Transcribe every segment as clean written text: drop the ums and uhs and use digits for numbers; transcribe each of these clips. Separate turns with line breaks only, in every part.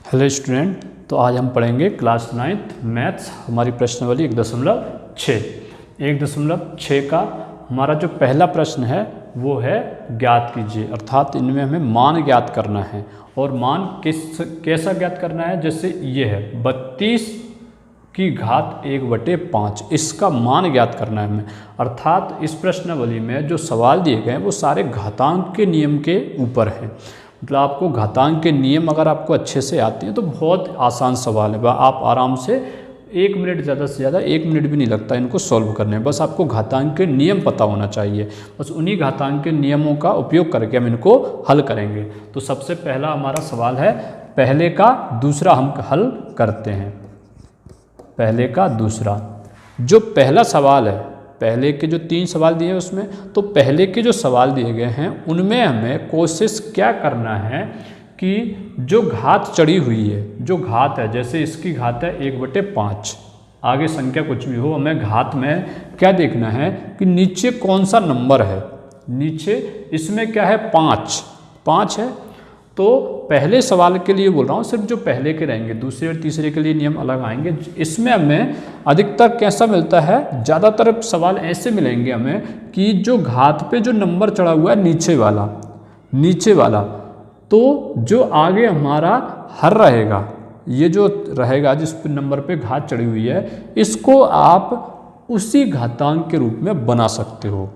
Hello student, तो आज हम पढ़ेंगे क्लास 9th मैथ्स हमारी प्रश्नावली 1.6। 1.6 का हमारा जो पहला प्रश्न है वो है ज्ञात कीजिए, अर्थात इनमें हमें मान ज्ञात करना है। और मान कैसा ज्ञात करना है, जैसे ये है 32 की घात 1/5, इसका मान ज्ञात करना है हमें। अर्थात इस प्रश्नावली में जो सवाल दिए गए हैं वो सारे घातांक के नियम के ऊपर हैं। मतलब आपको घातांक के नियम अगर आपको अच्छे से आते हैं तो बहुत आसान सवाल है, आप आराम से 1 मिनट, ज़्यादा से ज़्यादा 1 मिनट भी नहीं लगता इनको सॉल्व करने में। बस आपको घातांक के नियम पता होना चाहिए, बस उन्हीं घातांक के नियमों का उपयोग करके हम इनको हल करेंगे। तो सबसे पहला हमारा सवाल है, पहले का दूसरा हम हल करते हैं। पहले का दूसरा, जो पहला सवाल है, पहले के जो 3 सवाल दिए हैं उसमें, तो पहले के जो सवाल दिए गए हैं उनमें हमें कोशिश क्या करना है कि जो घात चढ़ी हुई है, जो घात है, जैसे इसकी घात है 1/5, आगे संख्या कुछ भी हो, हमें घात में क्या देखना है कि नीचे कौन सा नंबर है। नीचे इसमें क्या है, 5 है। तो पहले सवाल के लिए बोल रहा हूँ, सिर्फ जो पहले के रहेंगे, दूसरे और तीसरे के लिए नियम अलग आएंगे। इसमें हमें अधिकतर कैसा मिलता है, ज़्यादातर सवाल ऐसे मिलेंगे हमें कि जो घात पे जो नंबर चढ़ा हुआ है नीचे वाला, तो जो आगे हमारा हर रहेगा, ये जो रहेगा जिस नंबर पे घात चढ़ी हुई है, इसको आप उसी घातांक के रूप में बना सकते हो।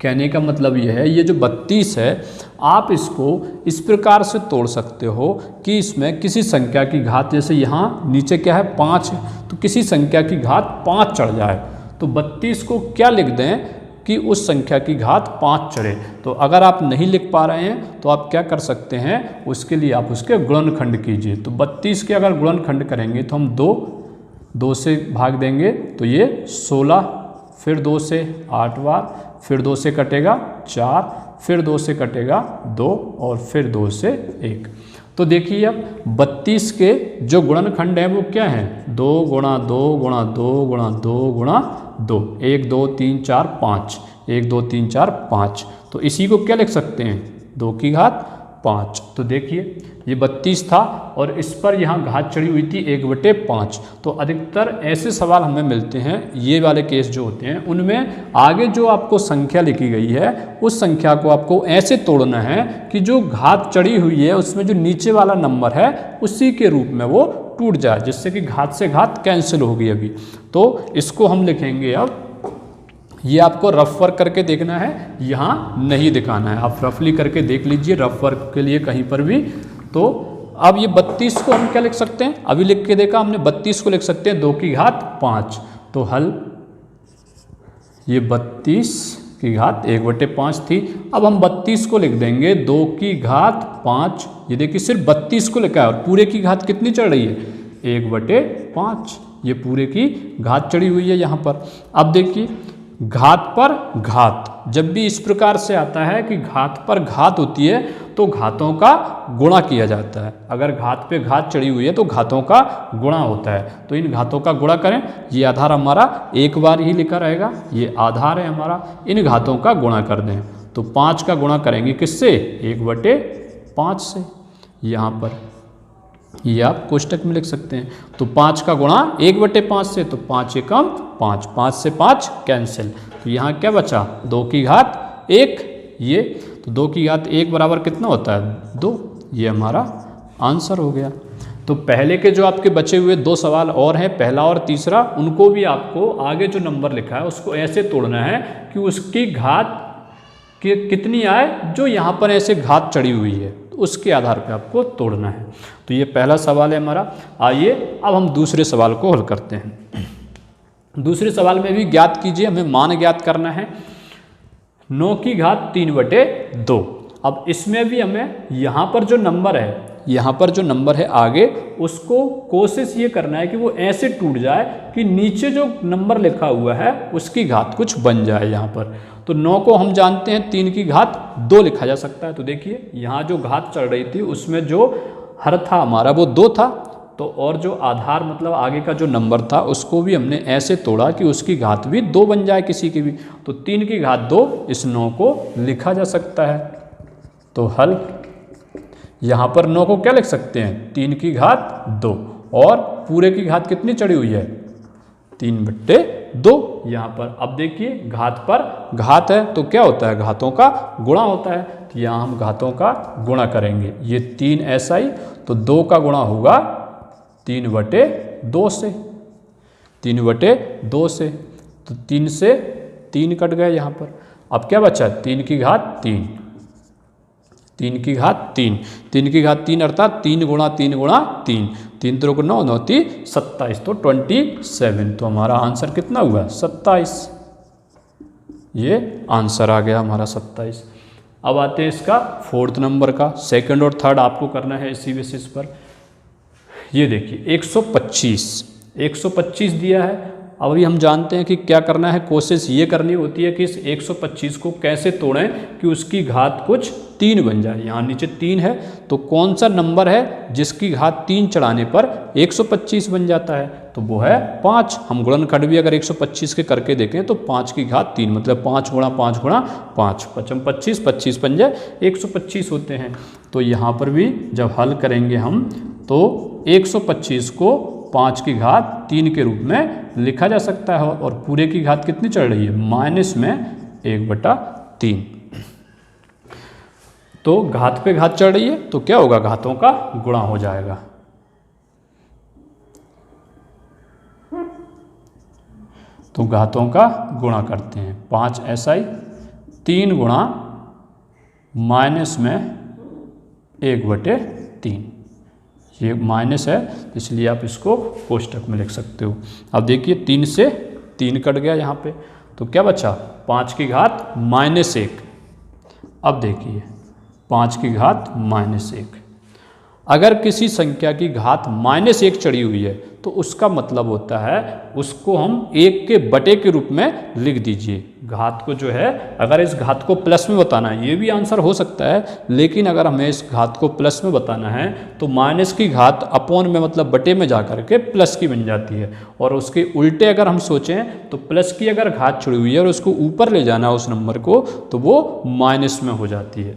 कहने का मतलब ये है, ये जो 32 है आप इसको इस प्रकार से तोड़ सकते हो कि इसमें किसी संख्या की घात, जैसे यहाँ नीचे क्या है 5 है, तो किसी संख्या की घात 5 चढ़ जाए तो 32 को क्या लिख दें कि उस संख्या की घात 5 चढ़े। तो अगर आप नहीं लिख पा रहे हैं तो आप क्या कर सकते हैं, उसके लिए आप उसके गुणनखंड कीजिए। तो 32 के अगर गुणनखंड करेंगे तो हम 2 से भाग देंगे तो ये 16, फिर 2 से 8 बार, फिर 2 से कटेगा 4, फिर 2 से कटेगा 2 और फिर 2 से 1। तो देखिए अब 32 के जो गुणनखंड हैं वो क्या हैं, 2 गुणा 2 गुणा 2 गुणा 2 गुणा 2, 1 2 3 4 5, 1 2 3 4 5। तो इसी को क्या लिख सकते हैं, 2 की घात 5। तो देखिए ये 32 था और इस पर यहाँ घात चढ़ी हुई थी 1/5। तो अधिकतर ऐसे सवाल हमें मिलते हैं, ये वाले केस जो होते हैं उनमें आगे जो आपको संख्या लिखी गई है उस संख्या को आपको ऐसे तोड़ना है कि जो घात चढ़ी हुई है उसमें जो नीचे वाला नंबर है उसी के रूप में वो टूट जाए, जिससे कि घात से घात कैंसिल होगी अभी। तो इसको हम लिखेंगे, अब ये आपको रफ वर्क करके देखना है, यहाँ नहीं दिखाना है, आप रफली करके देख लीजिए रफ वर्क के लिए कहीं पर भी। तो अब ये 32 को हम क्या लिख सकते हैं, अभी लिख के देखा हमने, 32 को लिख सकते हैं 2 की घात 5। तो हल, ये 32 की घात 1/5 थी, अब हम 32 को लिख देंगे 2 की घात 5। ये देखिए सिर्फ 32 को लिखा है और पूरे की घात कितनी चढ़ रही है, 1/5, ये पूरे की घात चढ़ी हुई है यहाँ पर। अब देखिए घात पर घात जब भी इस प्रकार से आता है कि घात पर घात होती है तो घातों का गुणा किया जाता है। अगर घात पे घात चढ़ी हुई है तो घातों का गुणा होता है। तो इन घातों का गुणा करें, ये आधार हमारा एक बार ही लिखा रहेगा, ये आधार है हमारा, इन घातों का गुणा कर दें। तो 5 का गुणा करेंगे किससे, 1/5 से, यहाँ पर ये आप कोष्टक में लिख सकते हैं। तो 5 का गुणा 1/5 से, तो 5 एकम 5, 5 से 5 कैंसिल। तो यहाँ क्या बचा, 2 की घात 1, ये तो 2 की घात 1 बराबर कितना होता है, 2। ये हमारा आंसर हो गया। तो पहले के जो आपके बचे हुए 2 सवाल और हैं, पहला और तीसरा, उनको भी आपको आगे जो नंबर लिखा है उसको ऐसे तोड़ना है कि उसकी घात कितनी आए, जो यहाँ पर ऐसे घात चढ़ी हुई है उसके आधार पे आपको तोड़ना है। तो ये पहला सवाल है हमारा। आइए अब हम दूसरे सवाल को हल करते हैं। दूसरे सवाल में भी ज्ञात कीजिए, हमें मान ज्ञात करना है, 9 की घात 3/2। अब इसमें भी हमें यहाँ पर जो नंबर है, यहाँ पर जो नंबर है आगे, उसको कोशिश ये करना है कि वो ऐसे टूट जाए कि नीचे जो नंबर लिखा हुआ है उसकी घात कुछ बन जाए यहाँ पर। तो 9 को हम जानते हैं 3 की घात 2 लिखा जा सकता है। तो देखिए यहाँ जो घात चढ़ रही थी उसमें जो हर था हमारा वो 2 था, तो और जो आधार मतलब आगे का जो नंबर था उसको भी हमने ऐसे तोड़ा कि उसकी घात भी 2 बन जाए किसी की भी। तो 3 की घात 2 इस 9 को लिखा जा सकता है। तो हल, यहाँ पर 9 को क्या लिख सकते हैं, 3 की घात 2, और पूरे की घात कितनी चढ़ी हुई है, 3/2 यहाँ पर। अब देखिए घात पर घात है तो क्या होता है, घातों का गुणा होता है, तो यहाँ हम घातों का गुणा करेंगे। ये 3 SI तो 2 का गुणा होगा 3/2 से, 3/2 से, तो 3 से 3 कट गए यहाँ पर। अब क्या बचा, 3 की घात 3, 3 की घात 3, 3 की घात 3 अर्थात 3 गुणा 3 गुणा 3, 3 3 9 9 3 27, तो 27। तो हमारा आंसर कितना हुआ, 27। ये आंसर आ गया हमारा 27। अब आते हैं इसका 4th नंबर का। सेकंड और थर्ड आपको करना है इसी बेसिस पर। ये देखिए 125 दिया है। अब अभी हम जानते हैं कि क्या करना है, कोशिश ये करनी होती है कि इस 125 को कैसे तोड़ें कि उसकी घात कुछ 3 बन जाए। यहाँ नीचे 3 है तो कौन सा नंबर है जिसकी घात 3 चढ़ाने पर 125 बन जाता है, तो वो है 5। हम गुणनखंड भी अगर 125 के करके देखें तो 5 की घात 3 मतलब 5 गुणा 5 गुणा 5, 5 25, 25 पंजे 125 होते हैं। तो यहाँ पर भी जब हल करेंगे हम तो 125 को 5 की घात 3 के रूप में लिखा जा सकता है, और पूरे की घात कितनी चढ़ रही है, माइनस में 1/3। तो घात पे घात चढ़ रही है तो क्या होगा, घातों का गुणा हो जाएगा। तो घातों का गुणा करते हैं, 5 SI 3 गुणा माइनस में 1/3, ये माइनस है इसलिए आप इसको कोष्टक में लिख सकते हो। अब देखिए 3 से 3 कट गया यहाँ पे, तो क्या बचा, 5 की घात -1। अब देखिए 5 की घात -1, अगर किसी संख्या की घात -1 चढ़ी हुई है तो उसका मतलब होता है उसको हम 1 के बटे के रूप में लिख दीजिए। घात को जो है, अगर इस घात को प्लस में बताना है, ये भी आंसर हो सकता है, लेकिन अगर हमें इस घात को प्लस में बताना है तो माइनस की घात अपॉन में मतलब बटे में जा कर के प्लस की बन जाती है। और उसके उल्टे अगर हम सोचें तो प्लस की अगर घात चढ़ी हुई है और उसको ऊपर ले जाना है उस नंबर को, तो वो माइनस में हो जाती है।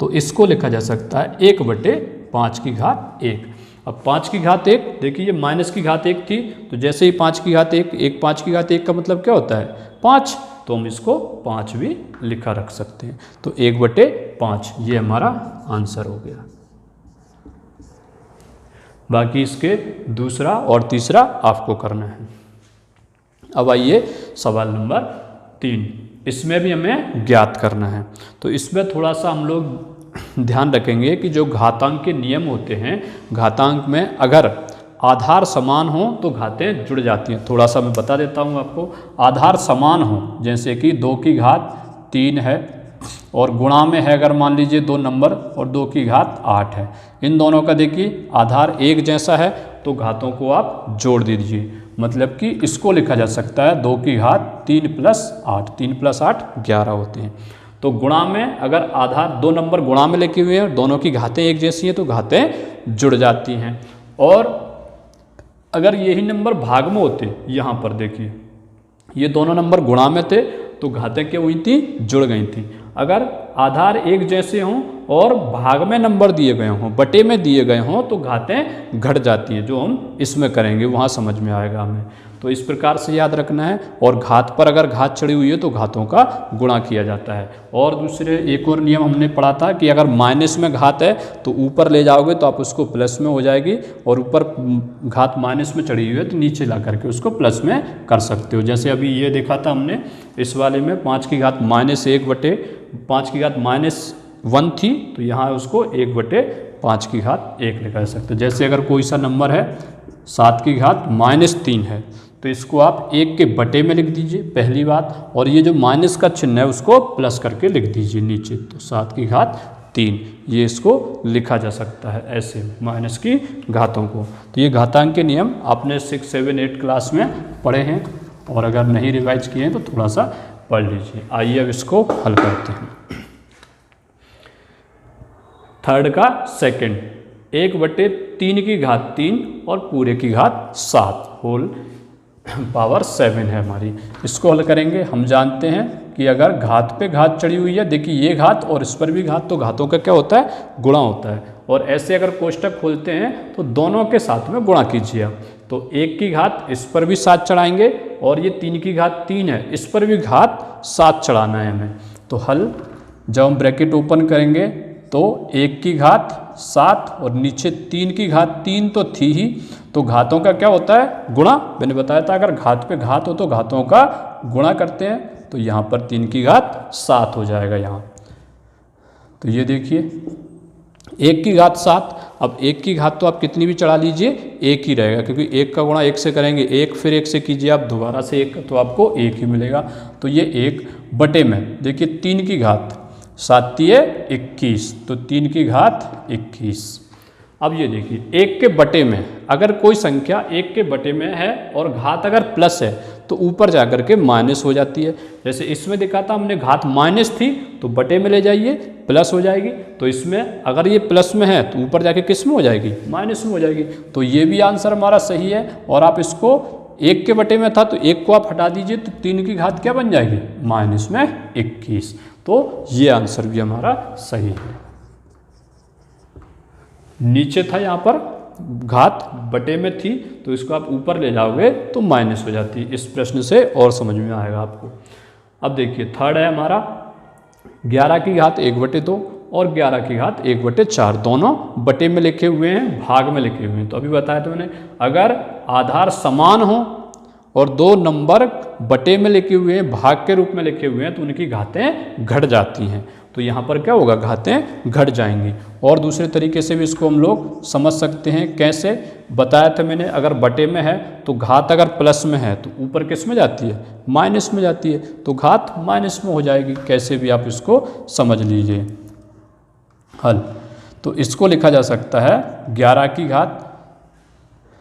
तो इसको लिखा जा सकता है 1/5 की घात 1। अब 5 की घात 1, देखिए ये माइनस की घात 1 थी, तो जैसे ही 5 की घात 1, 5 की घात 1 का मतलब क्या होता है, 5, तो हम इसको 5 भी लिखा रख सकते हैं। तो 1/5 ये हमारा आंसर हो गया। बाकी इसके दूसरा और तीसरा आपको करना है। अब आइए सवाल नंबर 3, इसमें भी हमें ज्ञात करना है। तो इसमें थोड़ा सा हम लोग ध्यान रखेंगे कि जो घातांक के नियम होते हैं, घातांक में अगर आधार समान हो तो घातें जुड़ जाती हैं। थोड़ा सा मैं बता देता हूँ आपको। आधार समान हो, जैसे कि 2 की घात 3 है और गुणा में है अगर मान लीजिए 2 नंबर और 2 की घात 8 है, इन दोनों का देखिए आधार एक जैसा है तो घातों को आप जोड़ दीजिए। मतलब कि इसको लिखा जा सकता है 2 की घात 3 + 8, 3 + 8 11 होते हैं। तो गुणा में अगर आधार 2 नंबर गुणा में लिखे हुए हैं और दोनों की घातें एक जैसी हैं तो घातें जुड़ जाती हैं। और अगर यही नंबर भाग में होते, यहाँ पर देखिए ये दोनों नंबर गुणा में थे तो घातें क्या हुई थी, जुड़ गई थी। अगर आधार एक जैसे हों और भाग में नंबर दिए गए हों, बटे में दिए गए हों, तो घातें घट जाती हैं। जो हम इसमें करेंगे वहाँ समझ में आएगा हमें। तो इस प्रकार से याद रखना है। और घात पर अगर घात चढ़ी हुई है तो घातों का गुणा किया जाता है। और दूसरे एक और नियम हमने पढ़ा था कि अगर माइनस में घात है तो ऊपर ले जाओगे तो आप उसको प्लस में हो जाएगी, और ऊपर घात माइनस में चढ़ी हुई है तो नीचे ला करके उसको प्लस में कर सकते हो। जैसे अभी ये देखा था हमने इस वाले में 5 की घात -1/5 की घात -1 थी, तो यहाँ उसको 1/5 की घात 1 लिखा जा सकता है। जैसे अगर कोई सा नंबर है 7 की घात -3 है तो इसको आप 1 के बटे में लिख दीजिए पहली बात, और ये जो माइनस का चिन्ह है उसको प्लस करके लिख दीजिए नीचे। तो 7 की घात 3 ये इसको लिखा जा सकता है ऐसे माइनस की घातों को। तो ये घातांक के नियम आपने 6, 7, 8 क्लास में पढ़े हैं, और अगर नहीं रिवाइज किए हैं तो थोड़ा सा पढ़ लीजिए। आइए अब इसको हल करते हैं। थर्ड का सेकंड, 1/3 की घात 3 और पूरे की घात 7 होल पावर 7 है हमारी। इसको हल करेंगे। हम जानते हैं कि अगर घात पे घात चढ़ी हुई है, देखिए ये घात और इस पर भी घात, तो घातों का क्या होता है, गुणा होता है। और ऐसे अगर कोष्टक खोलते हैं तो दोनों के साथ में गुणा कीजिए आप। तो 1 की घात इस पर भी 7 चढ़ाएंगे और ये 3 की घात 3 है, इस पर भी घात 7 चढ़ाना है हमें। तो हल जब हम ब्रैकेट ओपन करेंगे तो 1 की घात 7 और नीचे 3 की घात 3 तो थी ही, तो घातों का क्या होता है, गुणा। मैंने बताया था अगर घात पे घात हो तो घातों का गुणा करते हैं, तो यहाँ पर 3 की घात 7 हो जाएगा यहाँ। तो ये देखिए 1 की घात 7, अब 1 की घात तो आप कितनी भी चढ़ा लीजिए 1 ही रहेगा, क्योंकि 1 का गुणा 1 से करेंगे 1, फिर 1 से कीजिए आप दोबारा से 1, तो आपको 1 ही मिलेगा। तो ये 1 बटे में देखिए 3 की घात 7 तिये 21, तो 3 की घात 21। अब ये देखिए 1 के बटे में अगर कोई संख्या 1 के बटे में है और घात अगर प्लस है तो ऊपर जाकर के माइनस हो जाती है। जैसे इसमें देखा था हमने घात माइनस थी तो बटे में ले जाइए प्लस हो जाएगी, तो इसमें अगर ये प्लस में है तो ऊपर जाके किस में हो जाएगी, माइनस में हो जाएगी। तो ये भी आंसर हमारा सही है। और आप इसको 1 के बटे में था तो 1 को आप हटा दीजिए तो 3 की घात क्या बन जाएगी, माइनस में 21। तो ये आंसर भी हमारा सही है। नीचे था यहाँ पर घात बटे में थी तो इसको आप ऊपर ले जाओगे तो माइनस हो जाती है। इस प्रश्न से और समझ में आएगा आपको। अब देखिए थर्ड है हमारा 11 की घात 1/2 और 11 की घात 1/4, दोनों बटे में लिखे हुए हैं, भाग में लिखे हुए हैं। तो अभी बताया था मैंने अगर आधार समान हो और 2 नंबर बटे में लिखे हुए हैं, भाग के रूप में लिखे हुए हैं, तो उनकी घातें घट जाती हैं। तो यहाँ पर क्या होगा, घातें घट जाएंगी। और दूसरे तरीके से भी इसको हम लोग समझ सकते हैं। कैसे बताया था मैंने, अगर बटे में है तो घात अगर प्लस में है तो ऊपर किस में जाती है, माइनस में जाती है, तो घात माइनस में हो जाएगी। कैसे भी आप इसको समझ लीजिए। हल तो इसको लिखा जा सकता है 11 की घात,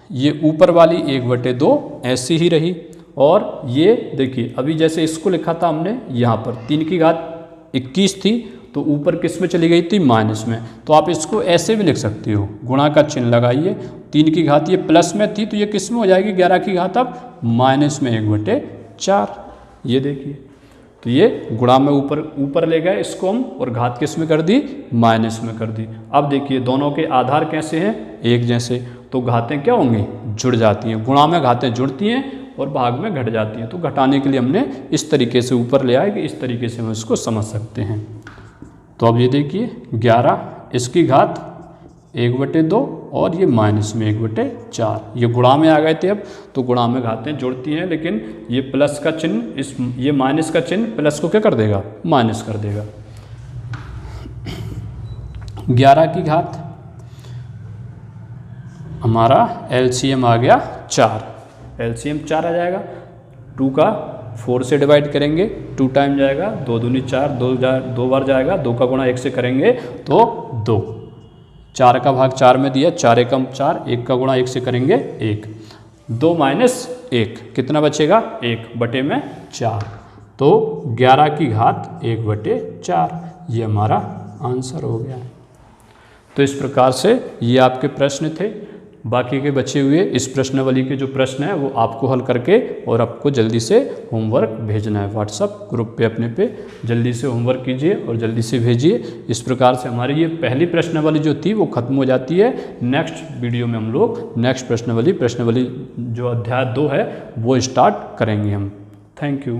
ये ऊपर वाली 1/2 ऐसी ही रही। और ये देखिए अभी जैसे इसको लिखा था हमने, यहाँ पर 3 की घात 21 थी तो ऊपर किस में चली गई थी, माइनस में। तो आप इसको ऐसे भी लिख सकते हो, गुणा का चिन्ह लगाइए। 3 की घात ये प्लस में थी तो ये किस में हो जाएगी, 11 की घात अब माइनस में 1/4। ये देखिए तो ये गुणा में ऊपर ले गए इसको हम, और घात किस में कर दी, माइनस में कर दी। अब देखिए दोनों के आधार कैसे हैं, एक जैसे, तो घातें क्या होंगी, जुड़ जाती हैं। गुणा में घातें जुड़ती हैं और भाग में घट जाती हैं। तो घटाने के लिए हमने इस तरीके से ऊपर ले आए कि इस तरीके से हम इसको समझ सकते हैं। तो अब ये देखिए 11 इसकी घात 1/2 और ये माइनस में 1/4, ये गुणा में आ गए थे। अब तो गुणा में घातें जुड़ती हैं, लेकिन ये प्लस का चिन्ह ये माइनस का चिन्ह प्लस को क्या कर देगा, माइनस कर देगा। 11 की घात हमारा एलसीएम आ गया 4, एलसीएम 4 आ जाएगा। 2 का 4 से डिवाइड करेंगे, 2 टाइम जाएगा, 2 दूनी 4, 2 बार जाएगा, 2 का गुणा 1 से करेंगे तो 2। 4 का भाग 4 में दिया, 4 एकम 4, 1 का गुणा 1 से करेंगे 1। 2 माइनस 1 कितना बचेगा, 1/4। तो 11 की घात 1/4 ये हमारा आंसर हो गया। तो इस प्रकार से ये आपके प्रश्न थे। बाकी के बचे हुए इस प्रश्नावली के जो प्रश्न है वो आपको हल करके और आपको जल्दी से होमवर्क भेजना है। व्हाट्सएप ग्रुप पे अपने पे जल्दी से होमवर्क कीजिए और जल्दी से भेजिए। इस प्रकार से हमारी ये पहली प्रश्नावली जो थी वो खत्म हो जाती है। नेक्स्ट वीडियो में हम लोग नेक्स्ट प्रश्नावली जो अध्याय 2 है वो स्टार्ट करेंगे हम। Thank you.